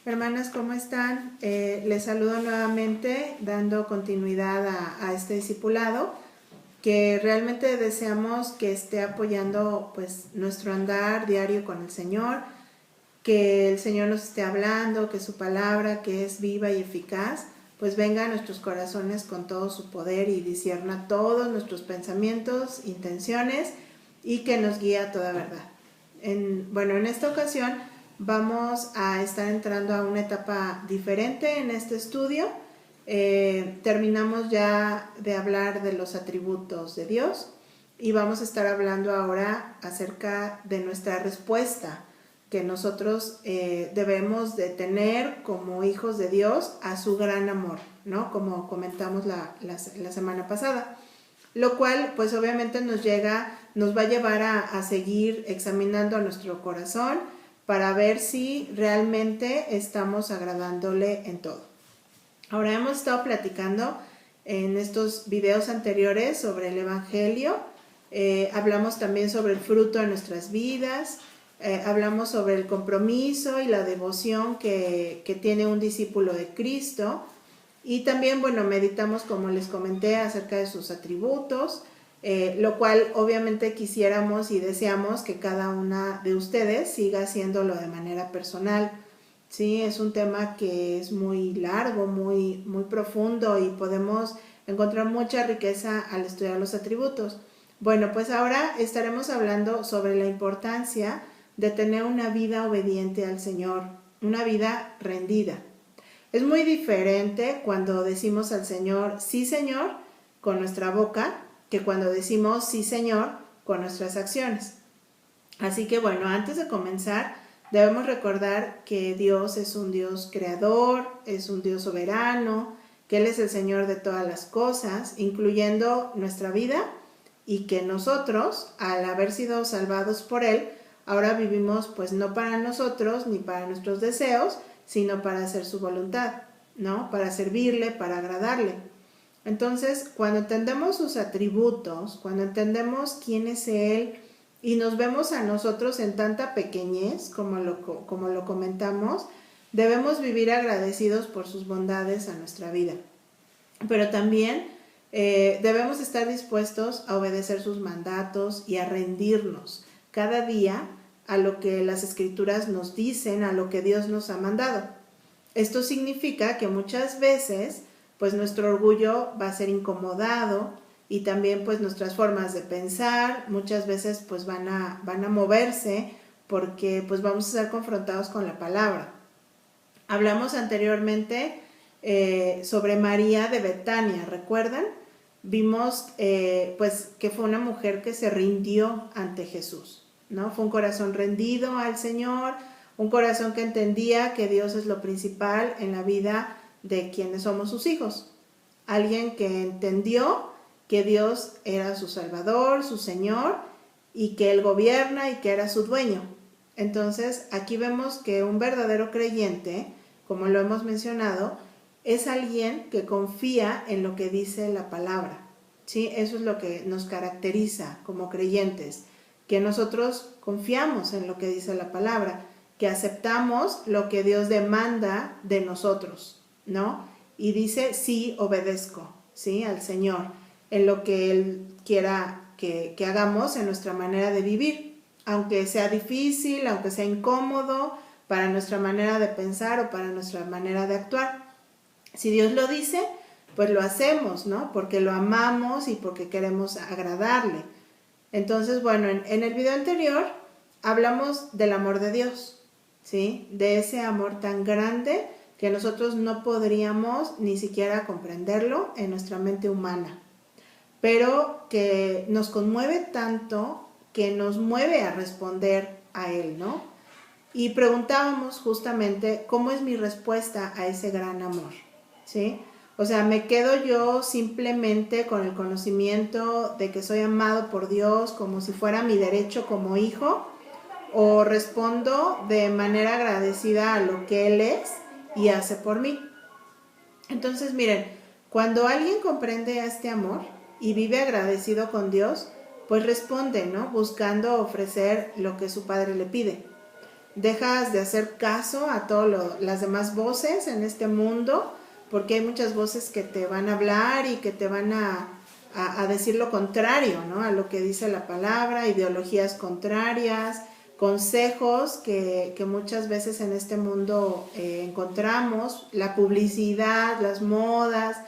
Hermanas, ¿cómo están? Les saludo nuevamente dando continuidad a este discipulado que realmente deseamos que esté apoyando pues nuestro andar diario con el Señor, que el Señor nos esté hablando, que su palabra, que es viva y eficaz, pues venga a nuestros corazones con todo su poder y discierna todos nuestros pensamientos, intenciones y que nos guíe a toda verdad. En esta ocasión vamos a estar entrando a una etapa diferente en este estudio. Terminamos ya de hablar de los atributos de Dios y vamos a estar hablando ahora acerca de nuestra respuesta que nosotros debemos de tener como hijos de Dios a su gran amor, ¿no? Como comentamos la semana pasada. Lo cual, pues obviamente nos va a llevar a seguir examinando a nuestro corazón para ver si realmente estamos agradándole en todo. Ahora hemos estado platicando en estos videos anteriores sobre el Evangelio, hablamos también sobre el fruto de nuestras vidas, hablamos sobre el compromiso y la devoción que tiene un discípulo de Cristo. Y también, meditamos, como les comenté, acerca de sus atributos, lo cual obviamente quisiéramos y deseamos que cada una de ustedes siga haciéndolo de manera personal. Sí, es un tema que es muy largo, muy profundo y podemos encontrar mucha riqueza al estudiar los atributos. Bueno, pues ahora estaremos hablando sobre la importancia de tener una vida obediente al Señor, una vida rendida. Es muy diferente cuando decimos al Señor, sí Señor, con nuestra boca, que cuando decimos sí Señor, con nuestras acciones. Así que antes de comenzar, debemos recordar que Dios es un Dios creador, es un Dios soberano, que Él es el Señor de todas las cosas, incluyendo nuestra vida, y que nosotros, al haber sido salvados por Él, ahora vivimos pues no para nosotros ni para nuestros deseos, sino para hacer su voluntad, ¿no? Para servirle, para agradarle. Entonces, cuando entendemos sus atributos, cuando entendemos quién es Él y nos vemos a nosotros en tanta pequeñez, como lo comentamos, debemos vivir agradecidos por sus bondades a nuestra vida. Pero también debemos estar dispuestos a obedecer sus mandatos y a rendirnos cada día a lo que las Escrituras nos dicen, a lo que Dios nos ha mandado. Esto significa que muchas veces pues nuestro orgullo va a ser incomodado y también pues nuestras formas de pensar muchas veces pues van a moverse porque pues vamos a ser confrontados con la palabra. Hablamos anteriormente sobre María de Betania, ¿recuerdan? Vimos pues que fue una mujer que se rindió ante Jesús, ¿no? Fue un corazón rendido al Señor, un corazón que entendía que Dios es lo principal en la vida de quienes somos sus hijos. Alguien que entendió que Dios era su Salvador, su Señor, y que Él gobierna y que era su dueño. Entonces, aquí vemos que un verdadero creyente, como lo hemos mencionado, es alguien que confía en lo que dice la palabra. ¿Sí? Eso es lo que nos caracteriza como creyentes, que nosotros confiamos en lo que dice la palabra, que aceptamos lo que Dios demanda de nosotros, ¿no? Y dice, sí, obedezco, ¿sí? Al Señor, en lo que Él quiera que hagamos en nuestra manera de vivir, aunque sea difícil, aunque sea incómodo para nuestra manera de pensar o para nuestra manera de actuar. Si Dios lo dice, pues lo hacemos, ¿no? Porque lo amamos y porque queremos agradarle. Entonces, en el video anterior hablamos del amor de Dios, ¿sí? De ese amor tan grande que nosotros no podríamos ni siquiera comprenderlo en nuestra mente humana, pero que nos conmueve tanto que nos mueve a responder a Él, ¿no? Y preguntábamos justamente, ¿cómo es mi respuesta a ese gran amor? ¿Sí? O sea, ¿me quedo yo simplemente con el conocimiento de que soy amado por Dios como si fuera mi derecho como hijo? ¿O respondo de manera agradecida a lo que Él es y hace por mí? Entonces, miren, cuando alguien comprende este amor y vive agradecido con Dios, pues responde, ¿no? Buscando ofrecer lo que su Padre le pide. dejas de hacer caso a todas las demás voces en este mundo, porque hay muchas voces que te van a hablar y que te van a decir lo contrario, ¿no? A lo que dice la palabra, ideologías contrarias, consejos que muchas veces en este mundo encontramos, la publicidad, las modas,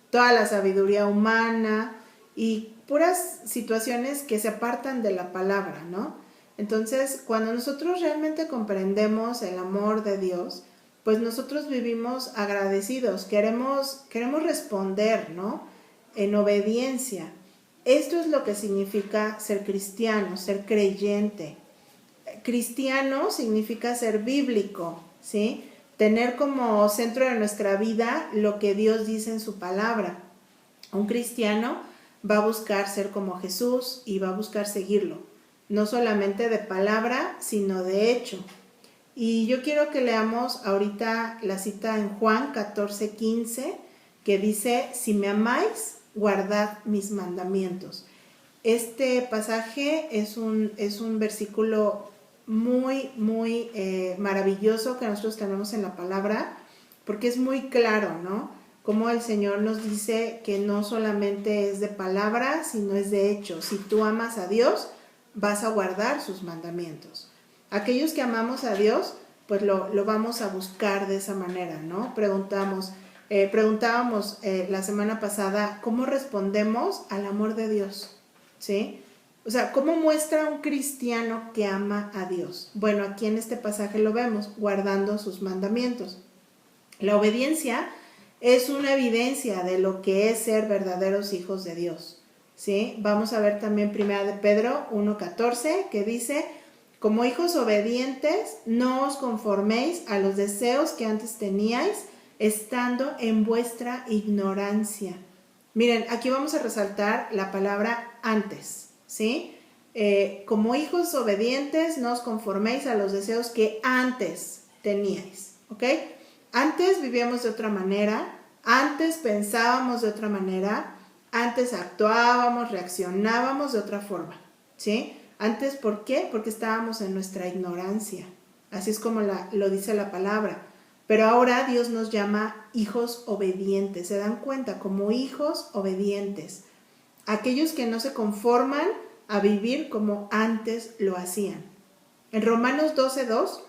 toda la sabiduría humana y puras situaciones que se apartan de la palabra, ¿no? Entonces, cuando nosotros realmente comprendemos el amor de Dios, pues nosotros vivimos agradecidos, queremos responder, ¿no? En obediencia. Esto es lo que significa ser cristiano, ser creyente. Cristiano significa ser bíblico, ¿sí? Tener como centro de nuestra vida lo que Dios dice en su palabra. Un cristiano va a buscar ser como Jesús y va a buscar seguirlo, no solamente de palabra, sino de hecho. Y yo quiero que leamos ahorita la cita en Juan 14:15, que dice, si me amáis, guardad mis mandamientos. Este pasaje es un versículo muy, muy maravilloso que nosotros tenemos en la palabra, porque es muy claro, ¿no? Como el Señor nos dice que no solamente es de palabra, sino es de hecho. Si tú amas a Dios, vas a guardar sus mandamientos. Aquellos que amamos a Dios, pues lo vamos a buscar de esa manera, ¿no? Preguntábamos la semana pasada, ¿cómo respondemos al amor de Dios? ¿Sí? O sea, ¿cómo muestra un cristiano que ama a Dios? Bueno, aquí en este pasaje lo vemos, guardando sus mandamientos. La obediencia es una evidencia de lo que es ser verdaderos hijos de Dios, ¿sí? Vamos a ver también 1 de Pedro 1:14, que dice, como hijos obedientes, no os conforméis a los deseos que antes teníais, estando en vuestra ignorancia. Miren, aquí vamos a resaltar la palabra antes, ¿sí? Como hijos obedientes, no os conforméis a los deseos que antes teníais, ¿ok? Antes vivíamos de otra manera, antes pensábamos de otra manera, antes actuábamos, reaccionábamos de otra forma, ¿sí? Antes, ¿por qué? Porque estábamos en nuestra ignorancia, así es como lo dice la palabra. Pero ahora Dios nos llama hijos obedientes, ¿se dan cuenta? Como hijos obedientes, aquellos que no se conforman a vivir como antes lo hacían. En Romanos 12:2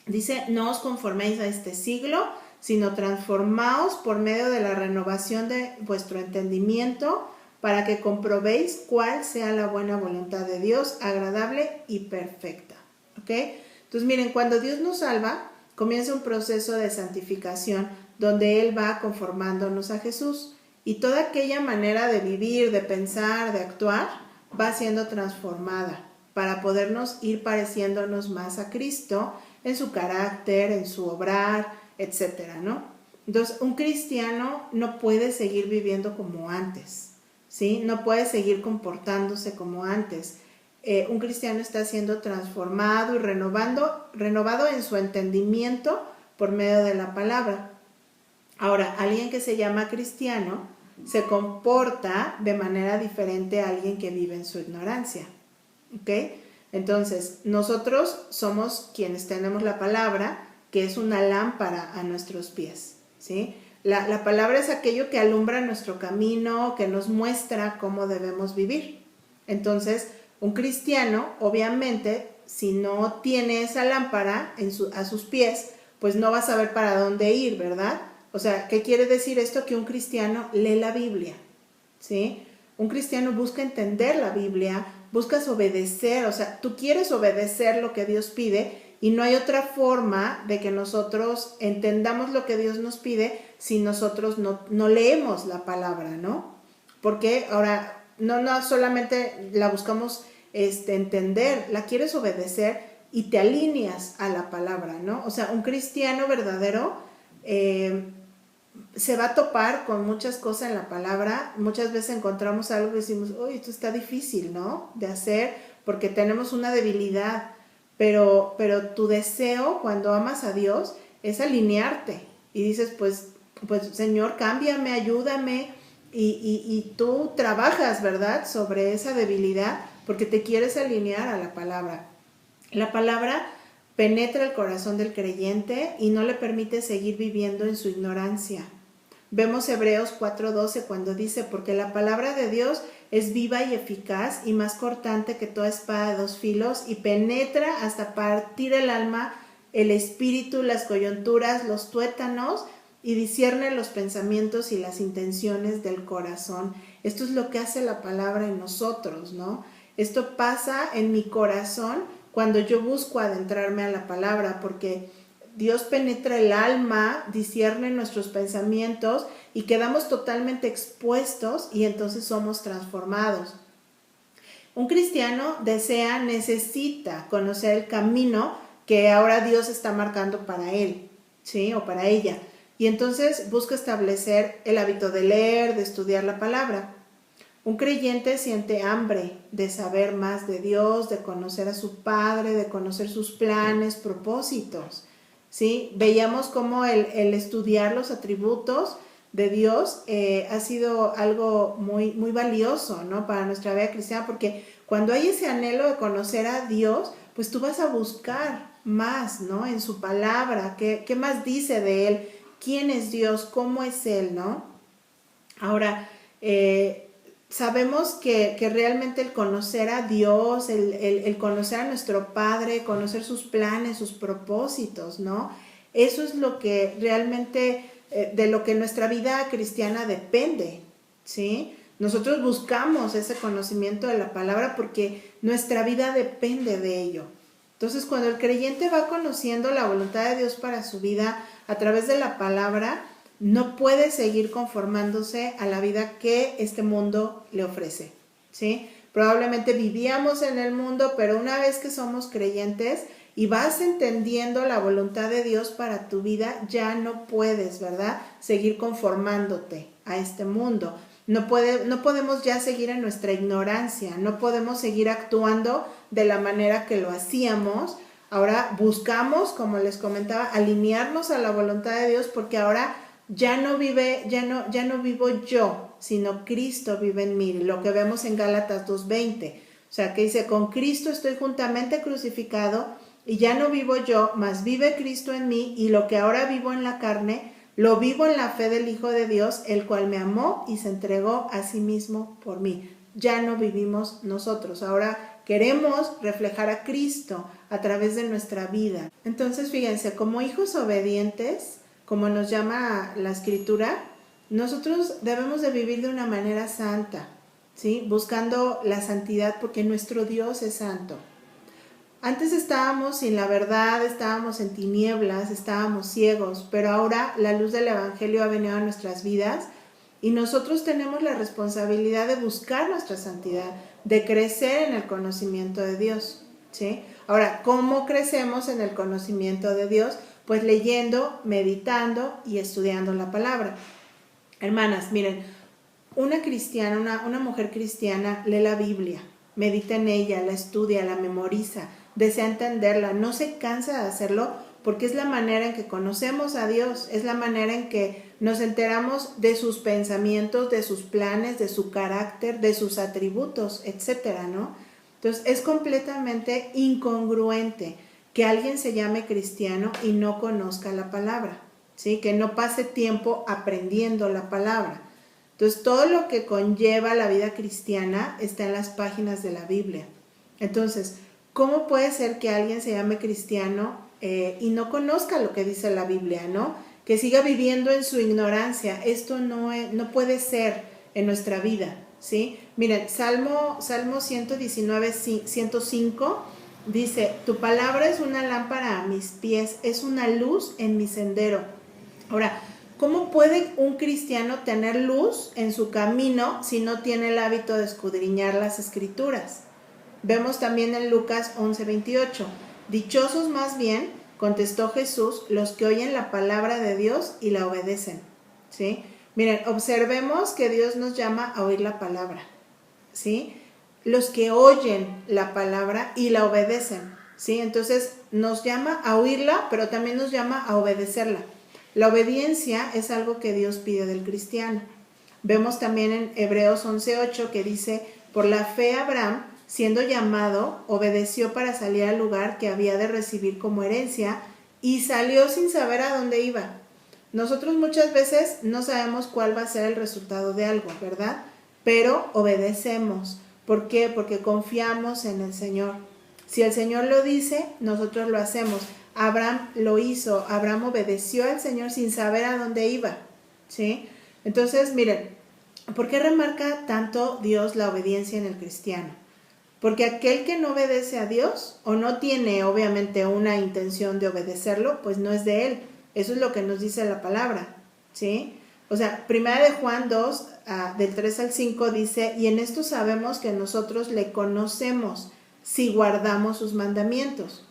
dice, no os conforméis a este siglo, sino transformaos por medio de la renovación de vuestro entendimiento, para que comprobéis cuál sea la buena voluntad de Dios, agradable y perfecta. ¿Ok? Entonces miren, cuando Dios nos salva, comienza un proceso de santificación donde Él va conformándonos a Jesús y toda aquella manera de vivir, de pensar, de actuar, va siendo transformada para podernos ir pareciéndonos más a Cristo en su carácter, en su obrar, etcétera, ¿no? Entonces, un cristiano no puede seguir viviendo como antes, ¿sí? No puede seguir comportándose como antes. Un cristiano está siendo transformado y renovado en su entendimiento por medio de la palabra. Ahora, alguien que se llama cristiano se comporta de manera diferente a alguien que vive en su ignorancia, ¿ok? Entonces, nosotros somos quienes tenemos la palabra, que es una lámpara a nuestros pies, ¿sí? La palabra es aquello que alumbra nuestro camino, que nos muestra cómo debemos vivir. Entonces, un cristiano, obviamente, si no tiene esa lámpara a sus pies, pues no va a saber para dónde ir, ¿verdad? O sea, ¿qué quiere decir esto? Que un cristiano lee la Biblia, ¿sí? Un cristiano busca entender la Biblia, buscas obedecer, o sea, tú quieres obedecer lo que Dios pide y no hay otra forma de que nosotros entendamos lo que Dios nos pide si nosotros no leemos la palabra, ¿no? Porque ahora no solamente la buscamos entender, la quieres obedecer y te alineas a la palabra, ¿no? O sea, un cristiano verdadero se va a topar con muchas cosas en la palabra. Muchas veces encontramos algo y decimos, uy, esto está difícil, ¿no? De hacer porque tenemos una debilidad, pero tu deseo cuando amas a Dios es alinearte y dices, pues Señor, cámbiame, ayúdame y tú trabajas, ¿verdad? Sobre esa debilidad porque te quieres alinear a la palabra. La palabra penetra el corazón del creyente y no le permite seguir viviendo en su ignorancia. Vemos Hebreos 4:12 cuando dice, porque la palabra de Dios es viva y eficaz y más cortante que toda espada de dos filos y penetra hasta partir el alma, el espíritu, las coyunturas, los tuétanos y discierne los pensamientos y las intenciones del corazón. Esto es lo que hace la palabra en nosotros, ¿no? Esto pasa en mi corazón cuando yo busco adentrarme a la palabra, porque Dios penetra el alma, discierne nuestros pensamientos y quedamos totalmente expuestos y entonces somos transformados. Un cristiano necesita conocer el camino que ahora Dios está marcando para él, ¿sí? O para ella. Y entonces busca establecer el hábito de leer, de estudiar la palabra. Un creyente siente hambre de saber más de Dios, de conocer a su Padre, de conocer sus planes, propósitos, ¿sí? Veíamos cómo el estudiar los atributos de Dios ha sido algo muy, muy valioso, ¿no? Para nuestra vida cristiana, porque cuando hay ese anhelo de conocer a Dios, pues tú vas a buscar más, ¿no? En su palabra, ¿qué más dice de Él? ¿Quién es Dios? ¿Cómo es Él, no? Ahora, sabemos que realmente el conocer a Dios, el conocer a nuestro Padre, conocer sus planes, sus propósitos, ¿no? Eso es lo que realmente, de lo que nuestra vida cristiana depende, ¿sí? Nosotros buscamos ese conocimiento de la palabra porque nuestra vida depende de ello. Entonces, cuando el creyente va conociendo la voluntad de Dios para su vida a través de la palabra, no puede seguir conformándose a la vida que este mundo le ofrece, ¿sí? Probablemente vivíamos en el mundo, pero una vez que somos creyentes y vas entendiendo la voluntad de Dios para tu vida, ya no puedes, ¿verdad?, seguir conformándote a este mundo. No podemos ya seguir en nuestra ignorancia, no podemos seguir actuando de la manera que lo hacíamos. Ahora buscamos, como les comentaba, alinearnos a la voluntad de Dios, porque ahora ya no vivo yo, sino Cristo vive en mí, lo que vemos en Gálatas 2:20. O sea, que dice, con Cristo estoy juntamente crucificado y ya no vivo yo, mas vive Cristo en mí, y lo que ahora vivo en la carne, lo vivo en la fe del Hijo de Dios, el cual me amó y se entregó a sí mismo por mí. Ya no vivimos nosotros, ahora queremos reflejar a Cristo a través de nuestra vida. Entonces, fíjense, como hijos obedientes, como nos llama la Escritura, nosotros debemos de vivir de una manera santa, ¿sí? Buscando la santidad, porque nuestro Dios es santo. Antes estábamos sin la verdad, estábamos en tinieblas, estábamos ciegos, pero ahora la luz del Evangelio ha venido a nuestras vidas y nosotros tenemos la responsabilidad de buscar nuestra santidad, de crecer en el conocimiento de Dios, ¿sí? Ahora, ¿cómo crecemos en el conocimiento de Dios? Pues leyendo, meditando y estudiando la palabra. Hermanas, miren, una cristiana, una mujer cristiana lee la Biblia, medita en ella, la estudia, la memoriza, desea entenderla, no se cansa de hacerlo porque es la manera en que conocemos a Dios, es la manera en que nos enteramos de sus pensamientos, de sus planes, de su carácter, de sus atributos, etcétera, ¿no? Entonces es completamente incongruente que alguien se llame cristiano y no conozca la palabra, ¿sí? Que no pase tiempo aprendiendo la palabra. Entonces, todo lo que conlleva la vida cristiana está en las páginas de la Biblia. Entonces, ¿cómo puede ser que alguien se llame cristiano y no conozca lo que dice la Biblia, ¿no? Que siga viviendo en su ignorancia. Esto no puede ser en nuestra vida, ¿sí? Miren, Salmo 119, 105 dice, tu palabra es una lámpara a mis pies, es una luz en mi sendero. Ahora, ¿cómo puede un cristiano tener luz en su camino si no tiene el hábito de escudriñar las Escrituras? Vemos también en Lucas 11:28. Dichosos más bien, contestó Jesús, los que oyen la palabra de Dios y la obedecen, ¿sí? Miren, observemos que Dios nos llama a oír la palabra, ¿sí? Los que oyen la palabra y la obedecen, ¿sí? Entonces nos llama a oírla, pero también nos llama a obedecerla. La obediencia es algo que Dios pide del cristiano. Vemos también en Hebreos 11:8 que dice, por la fe Abraham, siendo llamado, obedeció para salir al lugar que había de recibir como herencia y salió sin saber a dónde iba. Nosotros muchas veces no sabemos cuál va a ser el resultado de algo, ¿verdad? Pero obedecemos. ¿Por qué? Porque confiamos en el Señor. Si el Señor lo dice, nosotros lo hacemos. Abraham lo hizo, Abraham obedeció al Señor sin saber a dónde iba, ¿sí? Entonces, miren, ¿por qué remarca tanto Dios la obediencia en el cristiano? Porque aquel que no obedece a Dios o no tiene obviamente una intención de obedecerlo, pues no es de él. Eso es lo que nos dice la palabra, ¿sí? O sea, 1 de Juan 2, del 3 al 5 dice, y en esto sabemos que nosotros le conocemos si guardamos sus mandamientos.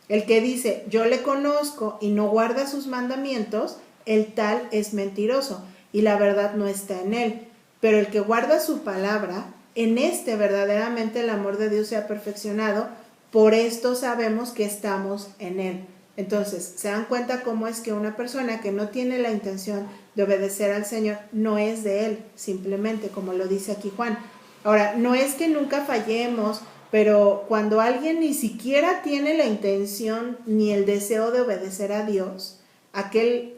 El que dice, yo le conozco y no guarda sus mandamientos, el tal es mentiroso y la verdad no está en él. Pero el que guarda su palabra, en este verdaderamente el amor de Dios se ha perfeccionado, por esto sabemos que estamos en él. Entonces, ¿se dan cuenta cómo es que una persona que no tiene la intención de obedecer al Señor no es de él, simplemente, como lo dice aquí Juan? Ahora, no es que nunca fallemos, pero cuando alguien ni siquiera tiene la intención ni el deseo de obedecer a Dios, aquel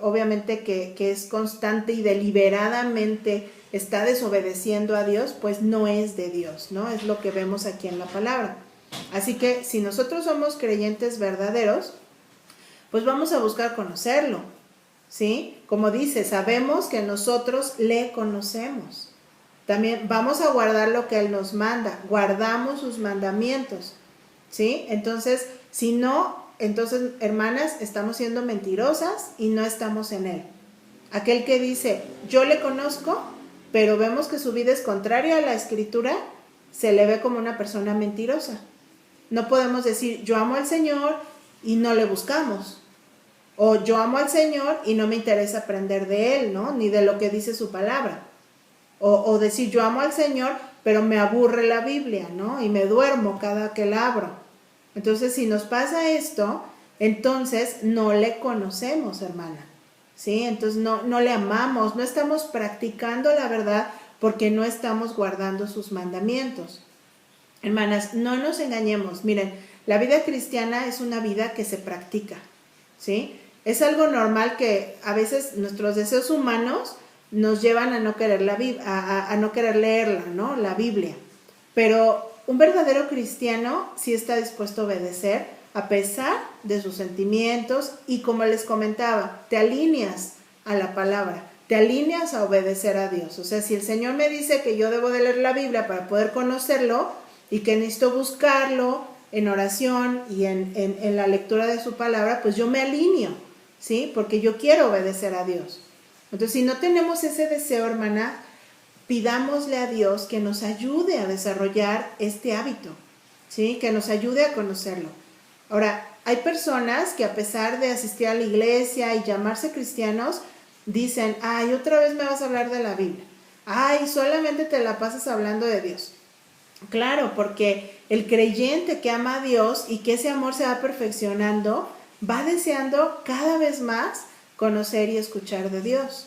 obviamente que es constante y deliberadamente está desobedeciendo a Dios, pues no es de Dios, ¿no? Es lo que vemos aquí en la palabra. Así que si nosotros somos creyentes verdaderos, pues vamos a buscar conocerlo, ¿sí? Como dice, sabemos que nosotros le conocemos. También vamos a guardar lo que Él nos manda, guardamos sus mandamientos, ¿sí? Entonces, si no, entonces, hermanas, estamos siendo mentirosas y no estamos en Él. Aquel que dice, yo le conozco, pero vemos que su vida es contraria a la Escritura, se le ve como una persona mentirosa. No podemos decir, yo amo al Señor y no le buscamos. O yo amo al Señor y no me interesa aprender de Él, ¿no? Ni de lo que dice su palabra. O decir, yo amo al Señor, pero me aburre la Biblia, ¿no? Y me duermo cada que la abro. Entonces, si nos pasa esto, entonces no le conocemos, hermana, ¿sí? Entonces no le amamos, no estamos practicando la verdad porque no estamos guardando sus mandamientos. Hermanas, no nos engañemos. Miren, la vida cristiana es una vida que se practica, ¿sí? Es algo normal que a veces nuestros deseos humanos nos llevan a no querer a no querer leerla, ¿no? La Biblia. Pero un verdadero cristiano sí está dispuesto a obedecer a pesar de sus sentimientos y, como les comentaba, te alineas a la palabra, te alineas a obedecer a Dios. O sea, si el Señor me dice que yo debo de leer la Biblia para poder conocerlo y que necesito buscarlo en oración y en la lectura de su palabra, pues yo me alineo, ¿sí? Porque yo quiero obedecer a Dios. Entonces, si no tenemos ese deseo, hermana, pidámosle a Dios que nos ayude a desarrollar este hábito, ¿sí? Que nos ayude a conocerlo. Ahora, hay personas que a pesar de asistir a la iglesia y llamarse cristianos, dicen, ay, otra vez me vas a hablar de la Biblia. Ay, solamente te la pasas hablando de Dios. Claro, porque el creyente que ama a Dios y que ese amor se va perfeccionando, va deseando cada vez más conocer y escuchar de Dios.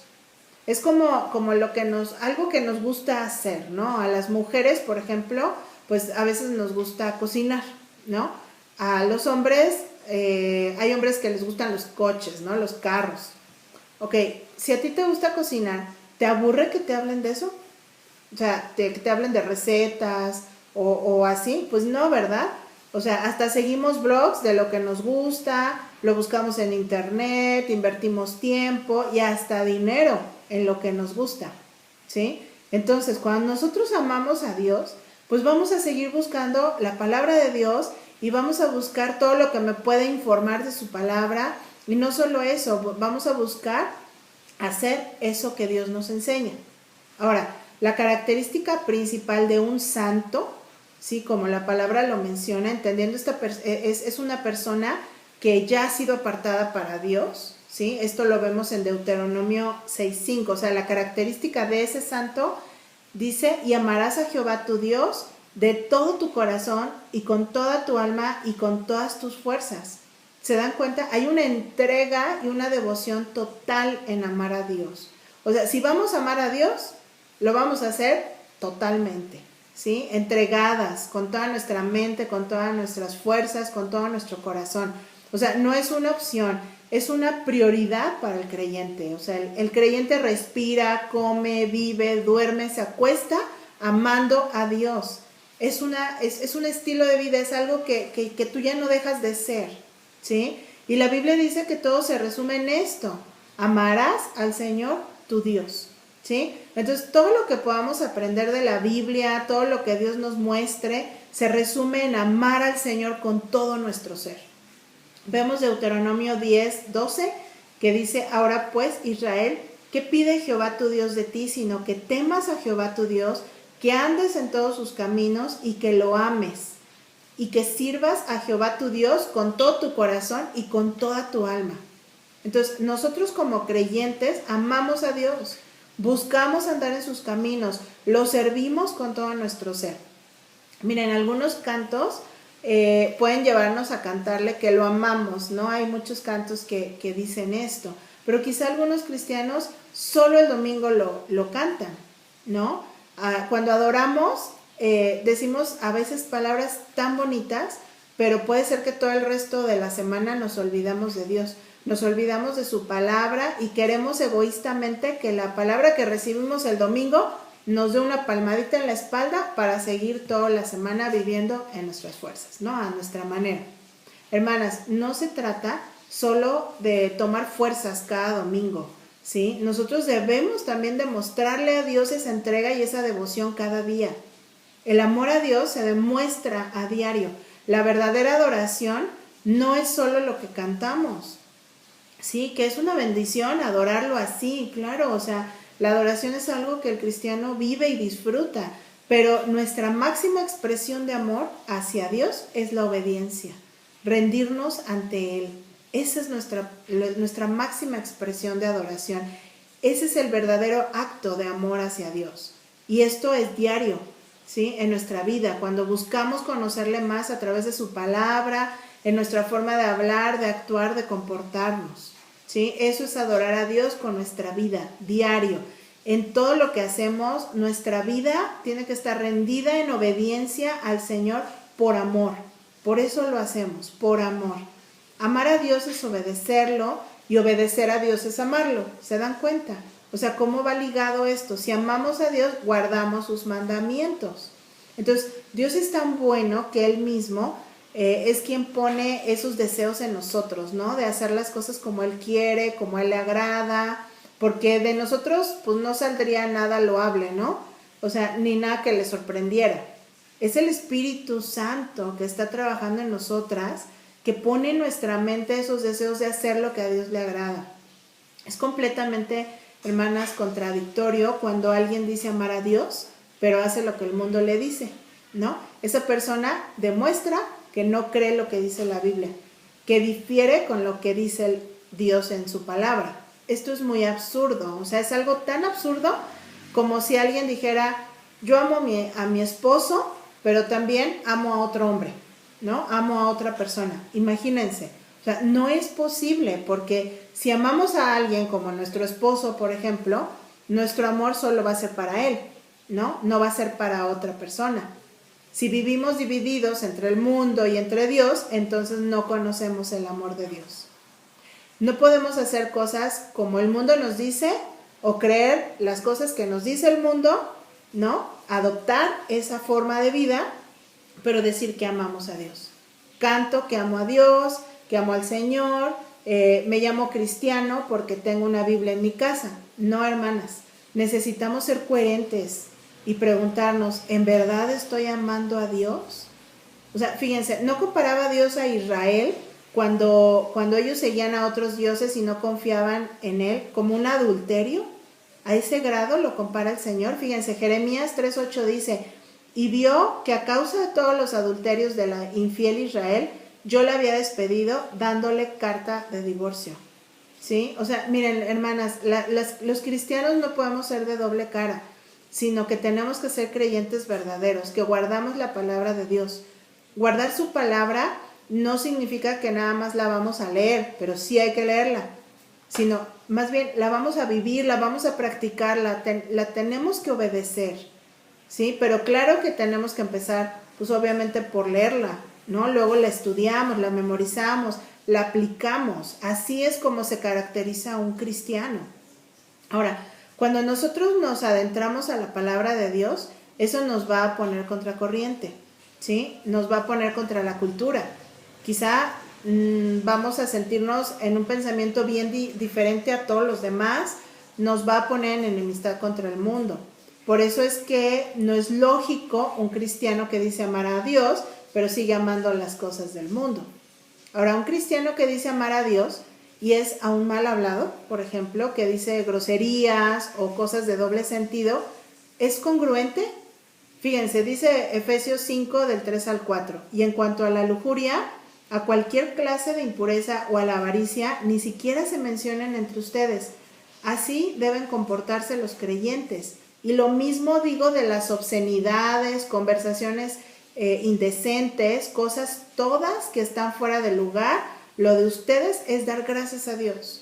Es como algo que nos gusta hacer, ¿no? A las mujeres, por ejemplo, pues a veces nos gusta cocinar, ¿no? A los hombres, hay hombres que les gustan los coches, ¿no? Los carros. Ok, si a ti te gusta cocinar, ¿te aburre que te hablen de eso? O sea, que te hablen de recetas o así, pues no, ¿verdad? O sea, hasta seguimos blogs de lo que nos gusta, lo buscamos en internet, invertimos tiempo y hasta dinero en lo que nos gusta, ¿sí? Entonces, cuando nosotros amamos a Dios, pues vamos a seguir buscando la palabra de Dios y vamos a buscar todo lo que me puede informar de su palabra. Y no solo eso, vamos a buscar hacer eso que Dios nos enseña. Ahora, la característica principal de un santo, sí, como la palabra lo menciona, entendiendo es una persona que ya ha sido apartada para Dios, ¿sí? Esto lo vemos en Deuteronomio 6:5, o sea, la característica de ese santo dice, y amarás a Jehová tu Dios de todo tu corazón y con toda tu alma y con todas tus fuerzas. ¿Se dan cuenta? Hay una entrega y una devoción total en amar a Dios. O sea, si vamos a amar a Dios, lo vamos a hacer totalmente, ¿sí? Entregadas con toda nuestra mente, con todas nuestras fuerzas, con todo nuestro corazón. O sea, no es una opción, es una prioridad para el creyente. O sea, el creyente respira, come, vive, duerme, se acuesta amando a Dios. Es un estilo de vida, es algo que tú ya no dejas de ser, ¿sí? Y la Biblia dice que todo se resume en esto: amarás al Señor tu Dios, ¿sí? Entonces, todo lo que podamos aprender de la Biblia, todo lo que Dios nos muestre, se resume en amar al Señor con todo nuestro ser. Vemos Deuteronomio 10:12, que dice: ahora pues, Israel, ¿qué pide Jehová tu Dios de ti? Sino que temas a Jehová tu Dios, que andes en todos sus caminos y que lo ames, y que sirvas a Jehová tu Dios con todo tu corazón y con toda tu alma. Entonces, nosotros como creyentes amamos a Dios, buscamos andar en sus caminos, lo servimos con todo nuestro ser. Miren, algunos cantos pueden llevarnos a cantarle que lo amamos, ¿no? Hay muchos cantos que dicen esto, pero quizá algunos cristianos solo el domingo lo cantan, ¿no? Cuando adoramos, decimos a veces palabras tan bonitas, pero puede ser que todo el resto de la semana nos olvidamos de Dios, nos olvidamos de su palabra y queremos egoístamente que la palabra que recibimos el domingo nos dé una palmadita en la espalda para seguir toda la semana viviendo en nuestras fuerzas, ¿no? A nuestra manera. Hermanas, no se trata solo de tomar fuerzas cada domingo, ¿sí? Nosotros debemos también demostrarle a Dios esa entrega y esa devoción cada día. El amor a Dios se demuestra a diario. La verdadera adoración no es solo lo que cantamos, ¿sí? Que es una bendición adorarlo así, claro, o sea, la adoración es algo que el cristiano vive y disfruta, pero nuestra máxima expresión de amor hacia Dios es la obediencia, rendirnos ante Él. Esa es nuestra máxima expresión de adoración. Ese es el verdadero acto de amor hacia Dios. Y esto es diario, ¿sí? En nuestra vida, cuando buscamos conocerle más a través de su palabra, en nuestra forma de hablar, de actuar, de comportarnos, ¿sí? Eso es adorar a Dios con nuestra vida, diario. En todo lo que hacemos, nuestra vida tiene que estar rendida en obediencia al Señor por amor. Por eso lo hacemos, por amor. Amar a Dios es obedecerlo y obedecer a Dios es amarlo. ¿Se dan cuenta? O sea, ¿cómo va ligado esto? Si amamos a Dios, guardamos sus mandamientos. Entonces, Dios es tan bueno que Él mismo es quien pone esos deseos en nosotros, ¿no? De hacer las cosas como Él quiere, como a Él le agrada, porque de nosotros pues no saldría nada loable, ¿no? O sea, ni nada que le sorprendiera. Es el Espíritu Santo que está trabajando en nosotras, que pone en nuestra mente esos deseos de hacer lo que a Dios le agrada. Es completamente, hermanas, contradictorio cuando alguien dice amar a Dios, pero hace lo que el mundo le dice, ¿no? Esa persona demuestra que no cree lo que dice la Biblia, que difiere con lo que dice Dios en su palabra. Esto es muy absurdo, o sea, es algo tan absurdo como si alguien dijera: yo amo a mi esposo, pero también amo a otro hombre, ¿no? Amo a otra persona. Imagínense, o sea, no es posible, porque si amamos a alguien como nuestro esposo, por ejemplo, nuestro amor solo va a ser para él, ¿no? No va a ser para otra persona. Si vivimos divididos entre el mundo y entre Dios, entonces no conocemos el amor de Dios. No podemos hacer cosas como el mundo nos dice o creer las cosas que nos dice el mundo, ¿no? Adoptar esa forma de vida, pero decir que amamos a Dios. Canto que amo a Dios, que amo al Señor, me llamo cristiano porque tengo una Biblia en mi casa. No, hermanas, necesitamos ser coherentes y preguntarnos: ¿en verdad estoy amando a Dios? O sea, fíjense, no comparaba a Dios a Israel cuando ellos seguían a otros dioses y no confiaban en Él como un adulterio. A ese grado lo compara el Señor. Fíjense, Jeremías 3:8 dice: y vio que a causa de todos los adulterios de la infiel Israel, yo la había despedido dándole carta de divorcio. ¿Sí? O sea, miren, hermanas, los cristianos no podemos ser de doble cara, sino que tenemos que ser creyentes verdaderos, que guardamos la palabra de Dios. Guardar su palabra no significa que nada más la vamos a leer, pero sí hay que leerla, sino más bien la vamos a vivir, la vamos a practicar, la tenemos que obedecer, ¿sí? Pero claro que tenemos que empezar, pues obviamente por leerla, ¿no? Luego la estudiamos, la memorizamos, la aplicamos. Así es como se caracteriza un cristiano. Ahora, cuando nosotros nos adentramos a la palabra de Dios, eso nos va a poner contracorriente, ¿sí? Nos va a poner contra la cultura. Quizá vamos a sentirnos en un pensamiento bien diferente a todos los demás, nos va a poner en enemistad contra el mundo. Por eso es que no es lógico un cristiano que dice amar a Dios, pero sigue amando las cosas del mundo. Ahora, un cristiano que dice amar a Dios y es aún mal hablado, por ejemplo, que dice groserías o cosas de doble sentido, ¿es congruente? Fíjense, dice Efesios 5 del 3 al 4, y en cuanto a la lujuria, a cualquier clase de impureza o a la avaricia, ni siquiera se mencionen entre ustedes. Así deben comportarse los creyentes. Y lo mismo digo de las obscenidades, conversaciones indecentes, cosas todas que están fuera de lugar. Lo de ustedes es dar gracias a Dios.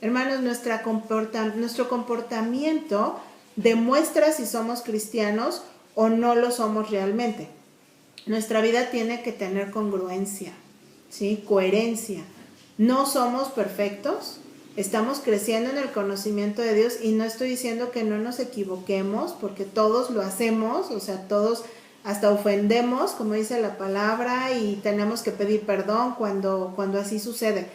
Hermanos, nuestro comportamiento demuestra si somos cristianos o no lo somos realmente. Nuestra vida tiene que tener congruencia, ¿sí? Coherencia. No somos perfectos, estamos creciendo en el conocimiento de Dios y no estoy diciendo que no nos equivoquemos, porque todos lo hacemos, o sea, todos hasta ofendemos, como dice la palabra, y tenemos que pedir perdón cuando así sucede.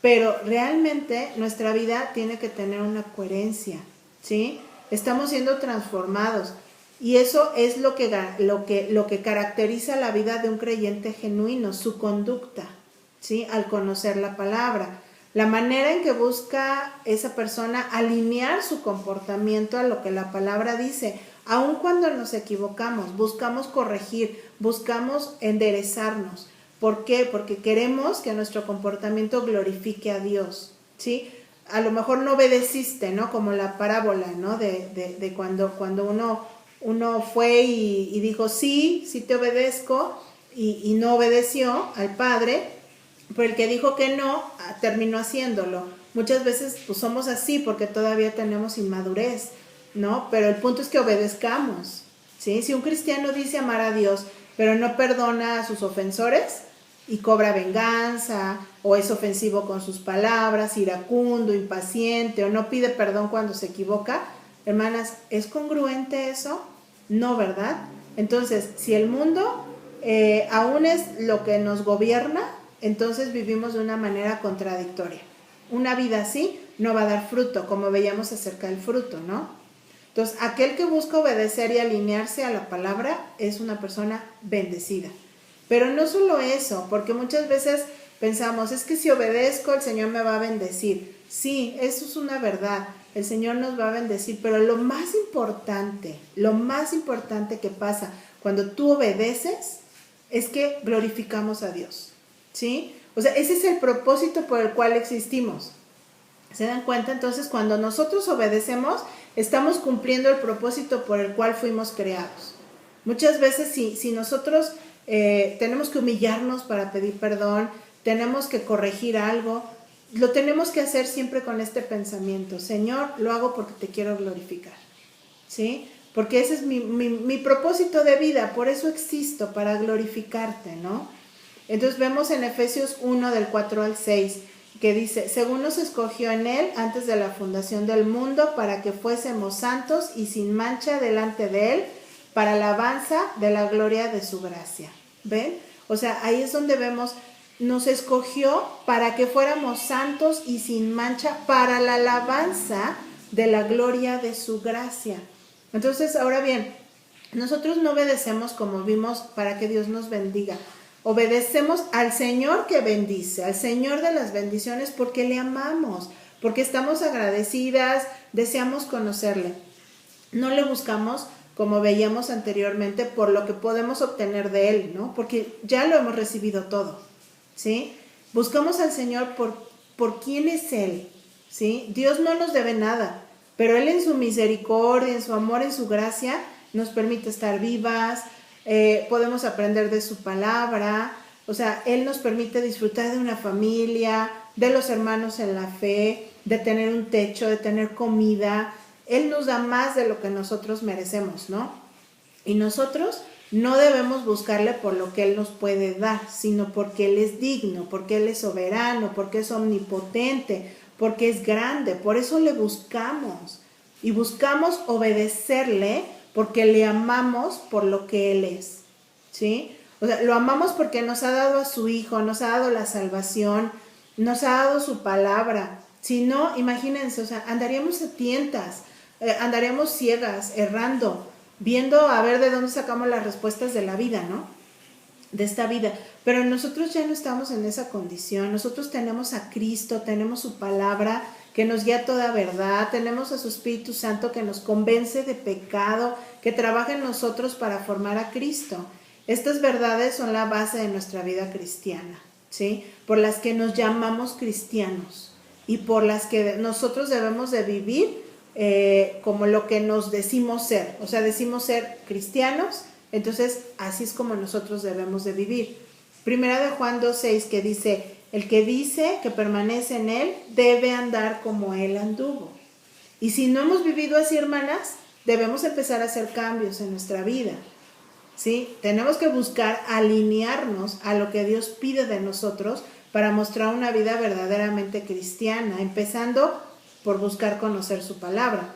Pero realmente nuestra vida tiene que tener una coherencia, ¿sí? Estamos siendo transformados y eso es lo que caracteriza la vida de un creyente genuino, su conducta, ¿sí? Al conocer la palabra. La manera en que busca esa persona alinear su comportamiento a lo que la palabra dice. Aun cuando nos equivocamos, buscamos corregir, buscamos enderezarnos. ¿Por qué? Porque queremos que nuestro comportamiento glorifique a Dios, ¿sí? A lo mejor no obedeciste, ¿no? Como la parábola, ¿no? De cuando uno fue y dijo, sí te obedezco, y no obedeció al Padre, pero el que dijo que no, terminó haciéndolo. Muchas veces pues somos así porque todavía tenemos inmadurez, ¿no? Pero el punto es que obedezcamos, ¿sí? Si un cristiano dice amar a Dios, pero no perdona a sus ofensores y cobra venganza, o es ofensivo con sus palabras, iracundo, impaciente, o no pide perdón cuando se equivoca, hermanas, ¿es congruente eso? No, ¿verdad? Entonces, si el mundo aún es lo que nos gobierna, entonces vivimos de una manera contradictoria. Una vida así no va a dar fruto, como veíamos acerca del fruto, ¿no? Entonces, aquel que busca obedecer y alinearse a la palabra es una persona bendecida. Pero no solo eso, porque muchas veces pensamos, es que si obedezco el Señor me va a bendecir. Sí, eso es una verdad, el Señor nos va a bendecir, pero lo más importante que pasa cuando tú obedeces es que glorificamos a Dios, ¿sí? O sea, ese es el propósito por el cual existimos. ¿Se dan cuenta? Entonces, cuando nosotros obedecemos, estamos cumpliendo el propósito por el cual fuimos creados. Muchas veces, si nosotros tenemos que humillarnos para pedir perdón, tenemos que corregir algo, lo tenemos que hacer siempre con este pensamiento: Señor, lo hago porque te quiero glorificar, ¿sí? Porque ese es mi propósito de vida, por eso existo, para glorificarte, ¿no? Entonces vemos en Efesios 1 del 4 al 6, que dice, según nos escogió en Él antes de la fundación del mundo, para que fuésemos santos y sin mancha delante de Él, para la alabanza de la gloria de su gracia. ¿Ven? O sea, ahí es donde vemos, nos escogió para que fuéramos santos y sin mancha, para la alabanza de la gloria de su gracia. Entonces, ahora bien, nosotros no obedecemos, como vimos, para que Dios nos bendiga. Obedecemos al Señor que bendice, al Señor de las bendiciones, porque le amamos, porque estamos agradecidas, deseamos conocerle. No le buscamos, como veíamos anteriormente, por lo que podemos obtener de Él, ¿no? Porque ya lo hemos recibido todo, ¿sí? Buscamos al Señor por quién es Él, ¿sí? Dios no nos debe nada, pero Él en su misericordia, en su amor, en su gracia, nos permite estar vivas, podemos aprender de su palabra, o sea, Él nos permite disfrutar de una familia, de los hermanos en la fe, de tener un techo, de tener comida. Él nos da más de lo que nosotros merecemos, ¿no? Y nosotros no debemos buscarle por lo que Él nos puede dar, sino porque Él es digno, porque Él es soberano, porque es omnipotente, porque es grande. Por eso le buscamos. Y buscamos obedecerle porque le amamos por lo que Él es, ¿sí? O sea, lo amamos porque nos ha dado a su Hijo, nos ha dado la salvación, nos ha dado su palabra. Si no, imagínense, o sea, andaríamos a tientas, andaríamos ciegas, errando, viendo a ver de dónde sacamos las respuestas de la vida, ¿no? De esta vida. Pero nosotros ya no estamos en esa condición. Nosotros tenemos a Cristo, tenemos su palabra que nos guía a toda verdad, tenemos a su Espíritu Santo que nos convence de pecado, que trabaja en nosotros para formar a Cristo. Estas verdades son la base de nuestra vida cristiana, ¿sí? Por las que nos llamamos cristianos y por las que nosotros debemos de vivir como lo que nos decimos ser. O sea, decimos ser cristianos, entonces así es como nosotros debemos de vivir. Primera de Juan 2:6 que dice, el que dice que permanece en Él debe andar como Él anduvo. Y si no hemos vivido así, hermanas, debemos empezar a hacer cambios en nuestra vida, ¿sí? Tenemos que buscar alinearnos a lo que Dios pide de nosotros para mostrar una vida verdaderamente cristiana, empezando por buscar conocer su palabra.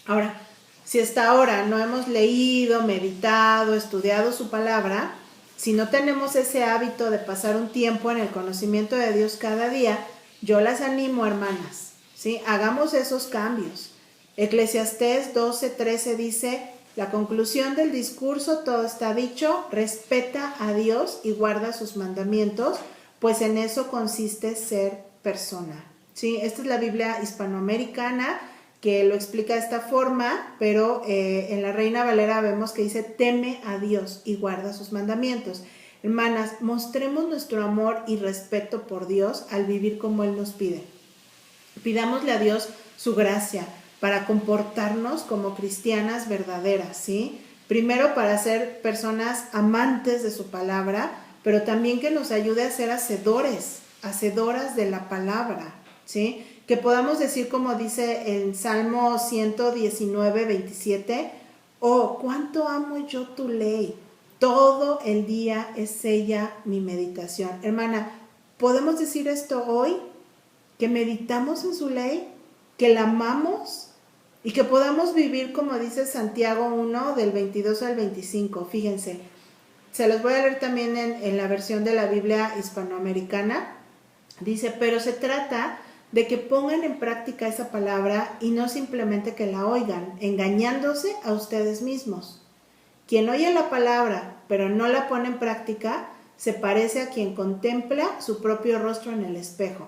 Ahora, si hasta ahora no hemos leído, meditado, estudiado su palabra, si no tenemos ese hábito de pasar un tiempo en el conocimiento de Dios cada día, yo las animo, hermanas, ¿sí? Hagamos esos cambios. Eclesiastés 12:13 dice, la conclusión del discurso, todo está dicho, respeta a Dios y guarda sus mandamientos, pues en eso consiste ser persona, ¿sí? Esta es la Biblia hispanoamericana que lo explica de esta forma, pero en la Reina Valera vemos que dice, teme a Dios y guarda sus mandamientos. Hermanas, mostremos nuestro amor y respeto por Dios al vivir como Él nos pide. Pidámosle a Dios su gracia para comportarnos como cristianas verdaderas, ¿sí? Primero para ser personas amantes de su palabra, pero también que nos ayude a ser hacedoras de la palabra, ¿sí? Que podamos decir como dice el Salmo 119:27, oh, cuánto amo yo tu ley, todo el día es ella mi meditación. Hermana, ¿podemos decir esto hoy? Que meditamos en su ley, que la amamos y que podamos vivir como dice Santiago 1 del 22 al 25. Fíjense, se los voy a leer también en la versión de la Biblia hispanoamericana. Dice, pero se trata de que pongan en práctica esa palabra y no simplemente que la oigan, engañándose a ustedes mismos. Quien oye la palabra pero no la pone en práctica, se parece a quien contempla su propio rostro en el espejo.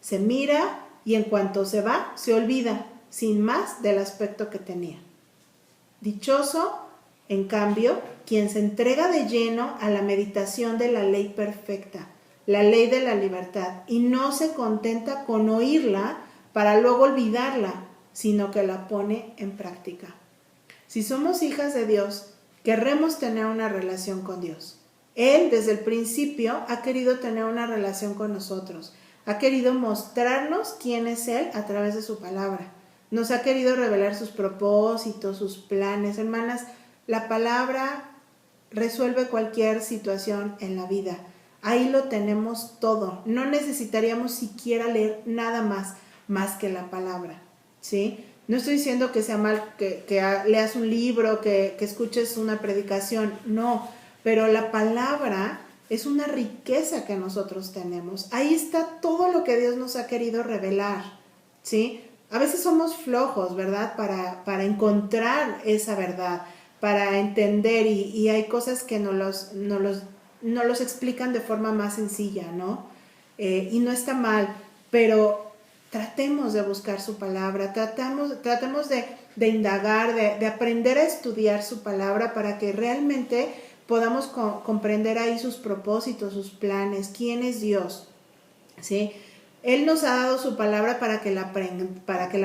Se mira y en cuanto se va, se olvida, sin más, del aspecto que tenía. Dichoso, en cambio, quien se entrega de lleno a la meditación de la ley perfecta, la ley de la libertad, y no se contenta con oírla para luego olvidarla, sino que la pone en práctica. Si somos hijas de Dios, querremos tener una relación con Dios. Él desde el principio ha querido tener una relación con nosotros, ha querido mostrarnos quién es Él a través de su palabra, nos ha querido revelar sus propósitos, sus planes. Hermanas, la palabra resuelve cualquier situación en la vida. Ahí lo tenemos todo. No necesitaríamos siquiera leer nada más que la palabra, ¿sí? No estoy diciendo que sea mal que leas un libro, que escuches una predicación, no. Pero la palabra es una riqueza que nosotros tenemos. Ahí está todo lo que Dios nos ha querido revelar, ¿sí? A veces somos flojos, ¿verdad? Para encontrar esa verdad, para entender y hay cosas que no los explican de forma más sencilla, ¿no? Y no está mal, pero tratemos de buscar su palabra, tratemos de indagar, de aprender a estudiar su palabra para que realmente podamos comprender ahí sus propósitos, sus planes, quién es Dios, ¿sí? Él nos ha dado su palabra para que la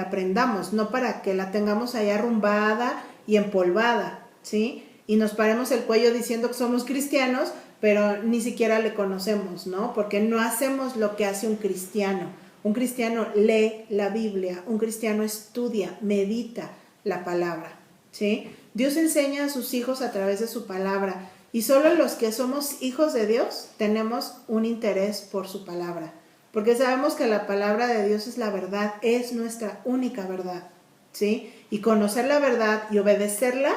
aprendamos, no para que la tengamos ahí arrumbada y empolvada, ¿sí? Y nos paremos el cuello diciendo que somos cristianos, pero ni siquiera le conocemos, ¿no? Porque no hacemos lo que hace un cristiano. Un cristiano lee la Biblia, un cristiano estudia, medita la palabra, ¿sí? Dios enseña a sus hijos a través de su palabra y solo los que somos hijos de Dios tenemos un interés por su palabra, porque sabemos que la palabra de Dios es la verdad, es nuestra única verdad, ¿sí? Y conocer la verdad y obedecerla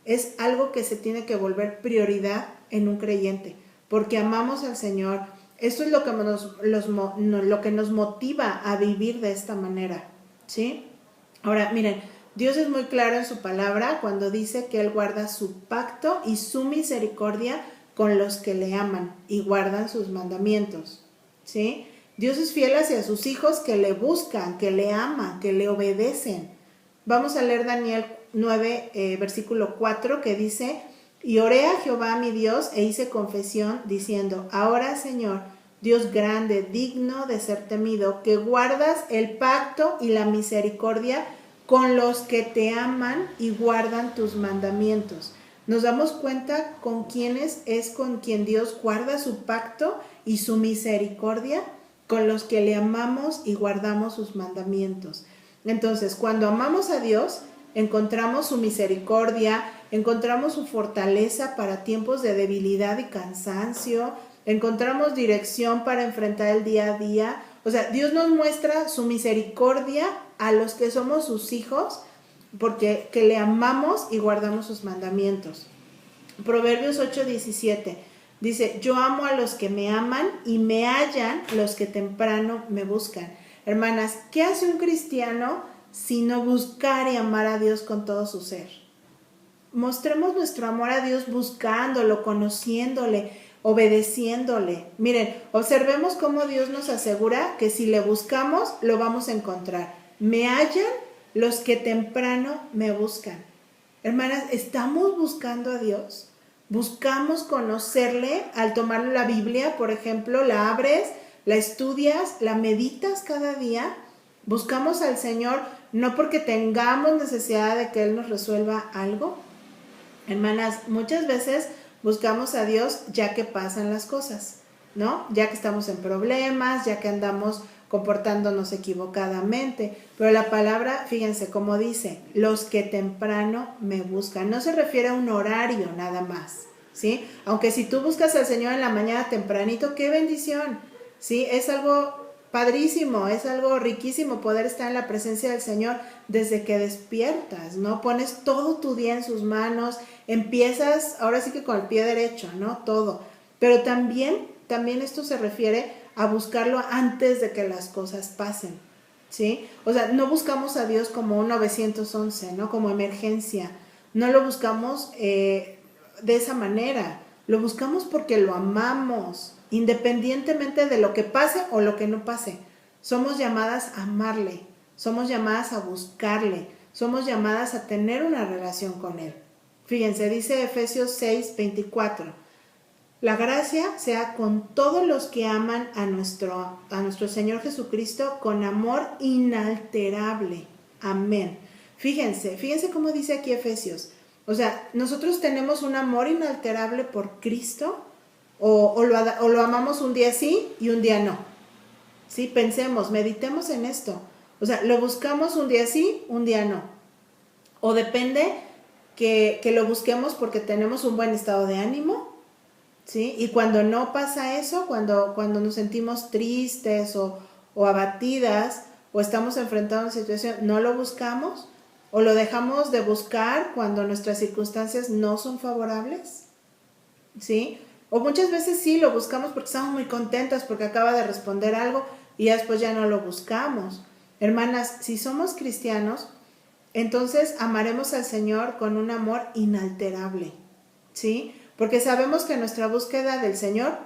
es algo que se tiene que volver prioridad en un creyente, porque amamos al Señor. Esto es lo que nos motiva a vivir de esta manera, ¿sí? Ahora, miren, Dios es muy claro en su palabra cuando dice que Él guarda su pacto y su misericordia con los que le aman y guardan sus mandamientos, ¿sí? Dios es fiel hacia sus hijos que le buscan, que le aman, que le obedecen. Vamos a leer Daniel 9, versículo 4, que dice: y oré a Jehová mi Dios e hice confesión diciendo: ahora, Señor, Dios grande, digno de ser temido, que guardas el pacto y la misericordia con los que te aman y guardan tus mandamientos. Nos damos cuenta con quiénes es con quien Dios guarda su pacto y su misericordia, con los que le amamos y guardamos sus mandamientos. Entonces, cuando amamos a Dios, encontramos su misericordia, encontramos su fortaleza para tiempos de debilidad y cansancio, encontramos dirección para enfrentar el día a día. O sea, Dios nos muestra su misericordia a los que somos sus hijos, porque que le amamos y guardamos sus mandamientos. Proverbios 8:17 dice: yo amo a los que me aman y me hallan los que temprano me buscan. Hermanas, ¿qué hace un cristiano sino buscar y amar a Dios con todo su ser? Mostremos nuestro amor a Dios buscándolo, conociéndole, obedeciéndole. Miren, observemos cómo Dios nos asegura que si le buscamos, lo vamos a encontrar. Me hallan los que temprano me buscan. Hermanas, ¿estamos buscando a Dios? ¿Buscamos conocerle al tomar la Biblia, por ejemplo? ¿La abres, la estudias, la meditas cada día? ¿Buscamos al Señor no porque tengamos necesidad de que Él nos resuelva algo? Hermanas, muchas veces buscamos a Dios ya que pasan las cosas, ¿no? Ya que estamos en problemas, ya que andamos comportándonos equivocadamente. Pero la palabra, fíjense cómo dice: los que temprano me buscan. No se refiere a un horario nada más, ¿sí? Aunque si tú buscas al Señor en la mañana tempranito, ¡qué bendición! ¿Sí? Es algo padrísimo, es algo riquísimo poder estar en la presencia del Señor desde que despiertas, ¿no? Pones todo tu día en sus manos, empiezas ahora sí que con el pie derecho, ¿no? Todo. Pero también esto se refiere a buscarlo antes de que las cosas pasen, ¿sí? O sea, no buscamos a Dios como un 911, ¿no? Como emergencia. No lo buscamos de esa manera. Lo buscamos porque lo amamos, independientemente de lo que pase o lo que no pase. Somos llamadas a amarle, somos llamadas a buscarle, somos llamadas a tener una relación con Él. Fíjense, dice Efesios 6:24: la gracia sea con todos los que aman a nuestro Señor Jesucristo con amor inalterable. Amén. Fíjense cómo dice aquí Efesios. O sea, nosotros tenemos un amor inalterable por Cristo, o lo amamos un día sí y un día no. Sí, pensemos, meditemos en esto. O sea, lo buscamos un día sí, un día no. O depende que lo busquemos porque tenemos un buen estado de ánimo, ¿sí? Y cuando no pasa eso, cuando nos sentimos tristes o abatidas, o estamos enfrentando una situación, no lo buscamos, o lo dejamos de buscar cuando nuestras circunstancias no son favorables, ¿sí? O muchas veces sí lo buscamos porque estamos muy contentas porque acaba de responder algo y ya después ya no lo buscamos. Hermanas, si somos cristianos, entonces amaremos al Señor con un amor inalterable, ¿sí? Porque sabemos que nuestra búsqueda del Señor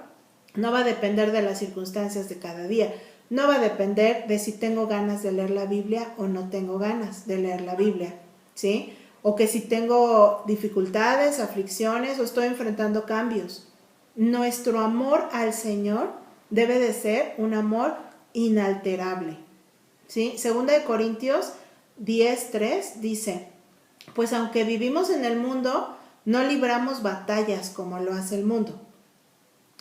no va a depender de las circunstancias de cada día, no va a depender de si tengo ganas de leer la Biblia o no tengo ganas de leer la Biblia, ¿sí? O que si tengo dificultades, aflicciones o estoy enfrentando cambios. Nuestro amor al Señor debe de ser un amor inalterable, ¿sí? Segunda de Corintios 10:3 dice: pues aunque vivimos en el mundo, no libramos batallas como lo hace el mundo.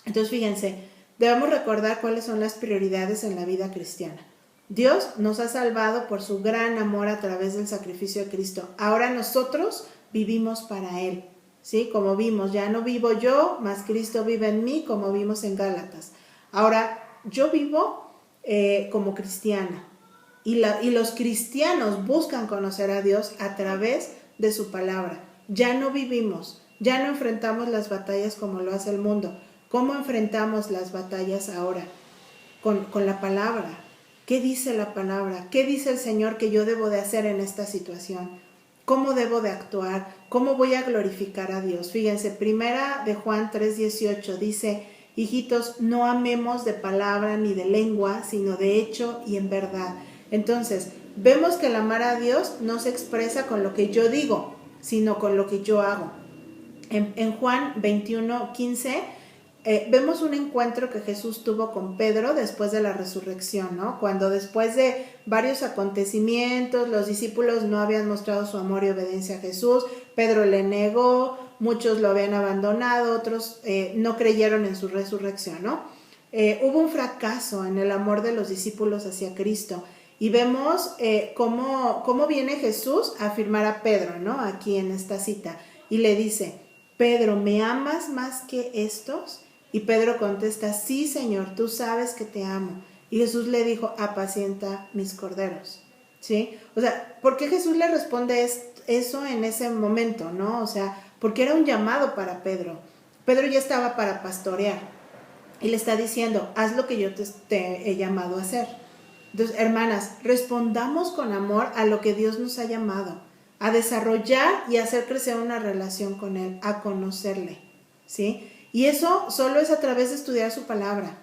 Entonces, fíjense, debemos recordar cuáles son las prioridades en la vida cristiana. Dios nos ha salvado por su gran amor a través del sacrificio de Cristo. Ahora nosotros vivimos para Él, ¿sí? Como vimos, ya no vivo yo, mas Cristo vive en mí, como vimos en Gálatas. Ahora, yo vivo como cristiana y los cristianos buscan conocer a Dios a través de su palabra. Ya no vivimos, ya no enfrentamos las batallas como lo hace el mundo. ¿Cómo enfrentamos las batallas ahora? Con la palabra. ¿Qué dice la palabra? ¿Qué dice el Señor que yo debo de hacer en esta situación? ¿Cómo debo de actuar? ¿Cómo voy a glorificar a Dios? Fíjense, primera de Juan 3:18 dice: hijitos, no amemos de palabra ni de lengua, sino de hecho y en verdad. Entonces, vemos que el amar a Dios no se expresa con lo que yo digo, sino con lo que yo hago. En Juan 21:15 vemos un encuentro que Jesús tuvo con Pedro después de la resurrección, ¿no? Cuando después de varios acontecimientos, los discípulos no habían mostrado su amor y obediencia a Jesús, Pedro le negó, muchos lo habían abandonado, otros no creyeron en su resurrección, ¿no? Hubo un fracaso en el amor de los discípulos hacia Cristo. Y vemos cómo viene Jesús a afirmar a Pedro, ¿no? Aquí en esta cita. Y le dice: Pedro, ¿me amas más que estos? Y Pedro contesta: sí, Señor, tú sabes que te amo. Y Jesús le dijo: apacienta mis corderos. ¿Sí? O sea, ¿por qué Jesús le responde eso en ese momento, no? O sea, porque era un llamado para Pedro. Pedro ya estaba para pastorear. Y le está diciendo: haz lo que yo te he llamado a hacer. Entonces, hermanas, respondamos con amor a lo que Dios nos ha llamado, a desarrollar y hacer crecer una relación con Él, a conocerle, ¿sí? Y eso solo es a través de estudiar su palabra.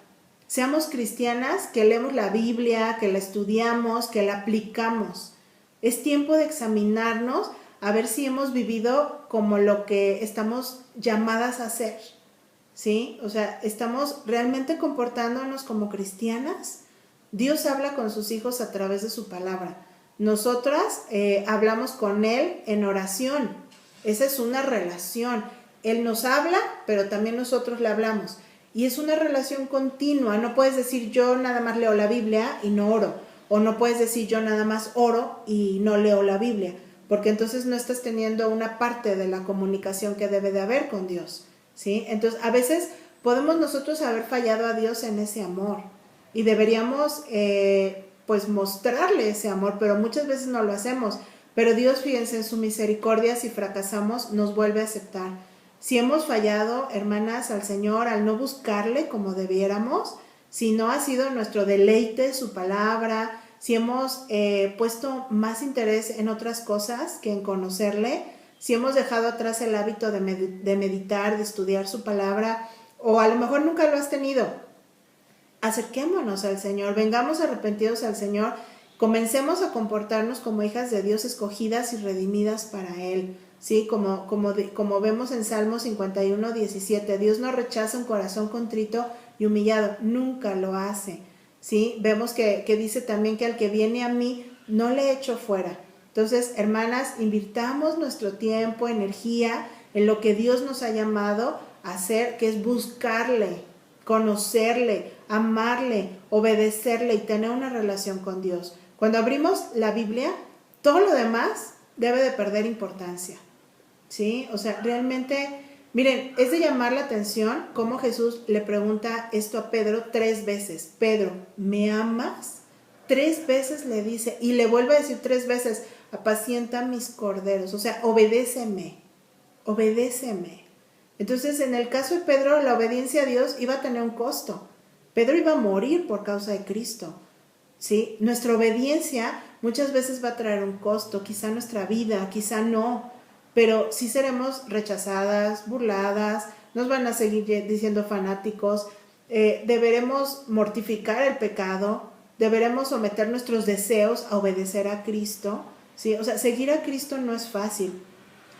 Seamos cristianas que leemos la Biblia, que la estudiamos, que la aplicamos. Es tiempo de examinarnos a ver si hemos vivido como lo que estamos llamadas a hacer, ¿sí? O sea, ¿estamos realmente comportándonos como cristianas? Dios habla con sus hijos a través de su palabra. Nosotras hablamos con Él en oración. Esa es una relación. Él nos habla, pero también nosotros le hablamos. Y es una relación continua. No puedes decir: yo nada más leo la Biblia y no oro. O no puedes decir: yo nada más oro y no leo la Biblia. Porque entonces no estás teniendo una parte de la comunicación que debe de haber con Dios, ¿sí? Entonces, a veces podemos nosotros haber fallado a Dios en ese amor. Y deberíamos pues mostrarle ese amor, pero muchas veces no lo hacemos. Pero Dios, fíjense en su misericordia, si fracasamos, nos vuelve a aceptar. Si hemos fallado, hermanas, al Señor, al no buscarle como debiéramos, si no ha sido nuestro deleite su palabra, si hemos puesto más interés en otras cosas que en conocerle, si hemos dejado atrás el hábito de meditar, de estudiar su palabra, o a lo mejor nunca lo has tenido, acerquémonos al Señor, vengamos arrepentidos al Señor, comencemos a comportarnos como hijas de Dios escogidas y redimidas para Él, ¿sí? Como vemos en Salmo 51:17, Dios no rechaza un corazón contrito y humillado, nunca lo hace, ¿sí? Vemos que dice también que al que viene a mí no le echo fuera. Entonces, hermanas, invirtamos nuestro tiempo, energía en lo que Dios nos ha llamado a hacer, que es buscarle, conocerle, amarle, obedecerle y tener una relación con Dios. Cuando abrimos la Biblia, todo lo demás debe de perder importancia, ¿sí? O sea, realmente, miren, es de llamar la atención cómo Jesús le pregunta esto a Pedro 3 veces. Pedro, ¿me amas? 3 veces le dice, y le vuelve a decir 3 veces: apacienta mis corderos, o sea, obedéceme, obedéceme. Entonces, en el caso de Pedro, la obediencia a Dios iba a tener un costo. Pedro iba a morir por causa de Cristo, ¿sí? Nuestra obediencia muchas veces va a traer un costo, quizá nuestra vida, quizá no, pero sí seremos rechazadas, burladas, nos van a seguir diciendo fanáticos, deberemos mortificar el pecado, deberemos someter nuestros deseos a obedecer a Cristo, ¿sí? O sea, seguir a Cristo no es fácil.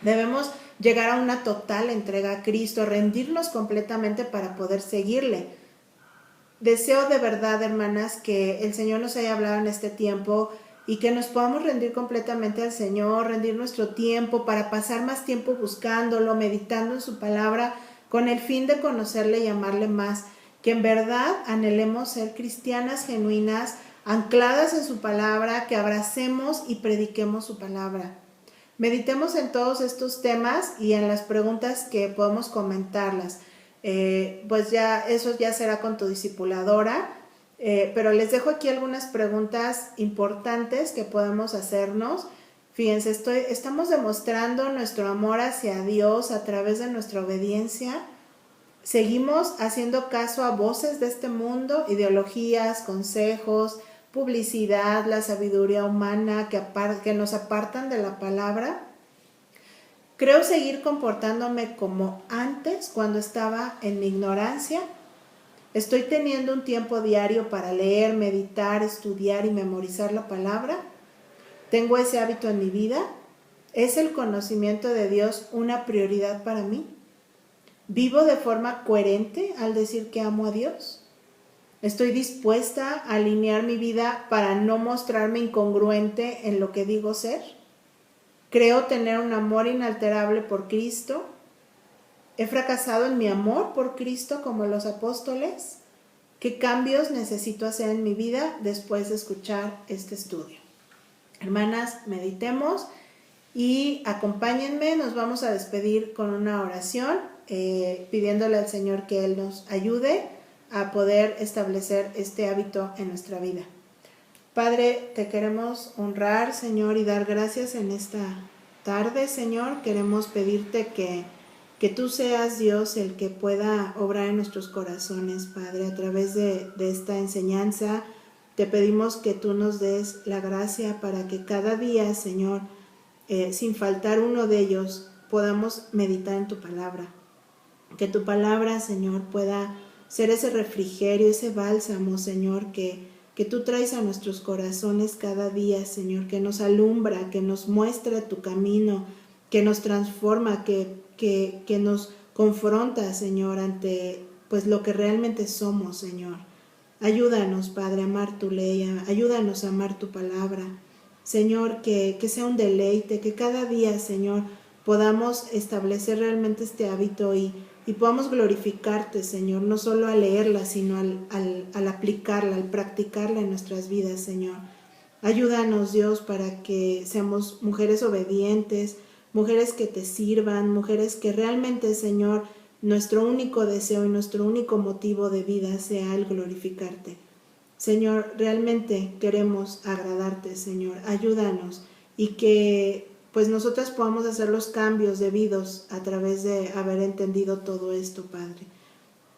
Debemos llegar a una total entrega a Cristo, rendirnos completamente para poder seguirle. Deseo de verdad, hermanas, que el Señor nos haya hablado en este tiempo y que nos podamos rendir completamente al Señor, rendir nuestro tiempo para pasar más tiempo buscándolo, meditando en su palabra, con el fin de conocerle y amarle más. Que en verdad anhelemos ser cristianas genuinas, ancladas en su palabra, que abracemos y prediquemos su palabra. meditemos en todos estos temas y en las preguntas que podemos comentarlas. Pues ya eso ya será con tu discipuladora, pero les dejo aquí algunas preguntas importantes que podemos hacernos. Fíjense, estamos demostrando nuestro amor hacia Dios a través de nuestra obediencia. Seguimos haciendo caso a voces de este mundo, ideologías, consejos, publicidad, la sabiduría humana que nos apartan de la palabra. Creo seguir comportándome como antes, cuando estaba en mi ignorancia. Estoy teniendo un tiempo diario para leer, meditar, estudiar y memorizar la palabra. ¿Tengo ese hábito en mi vida? ¿Es el conocimiento de Dios una prioridad para mí? ¿Vivo de forma coherente al decir que amo a Dios? ¿Estoy dispuesta a alinear mi vida para no mostrarme incongruente en lo que digo ser? ¿Creo tener un amor inalterable por Cristo? ¿He fracasado en mi amor por Cristo como los apóstoles? ¿Qué cambios necesito hacer en mi vida después de escuchar este estudio? Hermanas, meditemos y acompáñenme. Nos vamos a despedir con una oración, pidiéndole al Señor que Él nos ayude a poder establecer este hábito en nuestra vida. Padre, te queremos honrar, Señor, y dar gracias en esta tarde, Señor. Queremos pedirte que tú seas, Dios, el que pueda obrar en nuestros corazones, Padre, a través de esta enseñanza. Te pedimos que tú nos des la gracia para que cada día, Señor, sin faltar uno de ellos, podamos meditar en tu palabra. Que tu palabra, Señor, pueda ser ese refrigerio, ese bálsamo, Señor, que tú traes a nuestros corazones cada día, Señor, que nos alumbra, que nos muestra tu camino, que nos transforma, que nos confronta, Señor, ante pues lo que realmente somos, Señor. Ayúdanos, Padre, a amar tu ley, ayúdanos a amar tu palabra. Señor, que sea un deleite, que cada día, Señor, podamos establecer realmente este hábito y podamos glorificarte, Señor, no solo al leerla, sino al aplicarla, al practicarla en nuestras vidas, Señor. Ayúdanos, Dios, para que seamos mujeres obedientes, mujeres que te sirvan, mujeres que realmente, Señor, nuestro único deseo y nuestro único motivo de vida sea el glorificarte. Señor, realmente queremos agradarte, Señor. Ayúdanos y que pues nosotras podamos hacer los cambios debidos a través de haber entendido todo esto, Padre.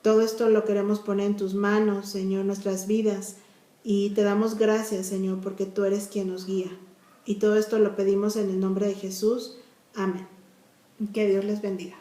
Todo esto lo queremos poner en tus manos, Señor, nuestras vidas, y te damos gracias, Señor, porque tú eres quien nos guía. Y todo esto lo pedimos en el nombre de Jesús. Amén. Que Dios les bendiga.